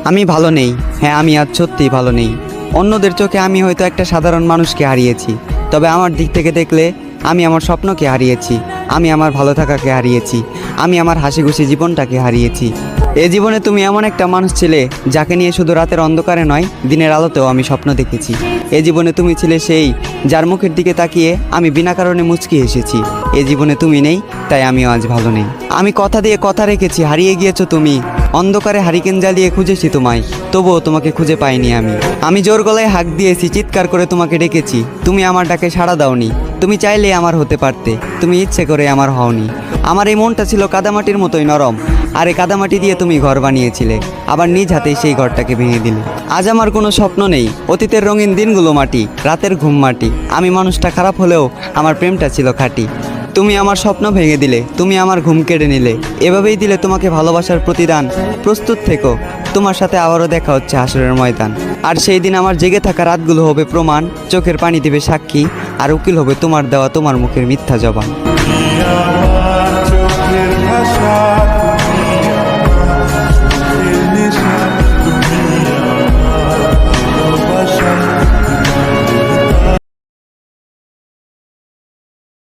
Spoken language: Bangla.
আমি ভালো নেই। হ্যাঁ, আমি আজ সত্যিই ভালো নেই। অন্যদের চোখে আমি হয়তো একটা সাধারণ মানুষকে হারিয়েছি, তবে আমার দিক থেকে দেখলে আমি আমার স্বপ্নকে হারিয়েছি, আমি আমার ভালো থাকাকে হারিয়েছি, আমি আমার হাসি খুশি জীবনটাকে হারিয়েছি। এ জীবনে তুমি এমন একটা মানুষ ছিলে যাকে নিয়ে শুধু রাতের অন্ধকারে নয়, দিনের আলোতেও আমি স্বপ্ন দেখেছি। এ জীবনে তুমি ছিলে সেই যার মুখের দিকে তাকিয়ে আমি বিনা কারণে মুচকি হেসেছি। এ জীবনে তুমি নেই, তাই আমিও আজ ভালো নেই। আমি কথা দিয়ে কথা রেখেছি, হারিয়ে গিয়েছো তুমি। অন্ধকারে হারিকেন জ্বালিয়ে খুঁজেছি তোমায়, তবুও তোমাকে খুঁজে পাইনি আমি। আমি জোর গলায় হাঁক দিয়েছি, চিৎকার করে তোমাকে ডেকেছি, তুমি আমার ডাকে সাড়া দাওনি। তুমি চাইলে আমার হতে পারতে, তুমি ইচ্ছে করে আমার হওনি। আমার এই মনটা ছিল কাদামাটির মতোই নরম, আর এই কাদামাটি দিয়ে তুমি ঘর বানিয়েছিলে, আবার নিজ হাতেই সেই ঘরটাকে ভেঙে দিলে। আজ আমার কোনো স্বপ্ন নেই, অতীতের রঙিন দিনগুলো মাটি, রাতের ঘুম মাটি। আমি মানুষটা খারাপ হলেও আমার প্রেমটা ছিল খাঁটি। তুমি আমার স্বপ্ন ভেঙে দিলে, তুমি আমার ঘুম কেড়ে নিলে, এভাবেই দিলে তোমাকে ভালোবাসার প্রতিদান। প্রস্তুত থেকো, তোমার সাথে আবারও দেখা হচ্ছে হাসরের ময়দান। আর সেই দিন আমার জেগে থাকা রাতগুলো হবে প্রমাণ, চোখের পানি দেবে সাক্ষী, আর উকিল হবে তোমার দেওয়া তোমার মুখের মিথ্যা জবান।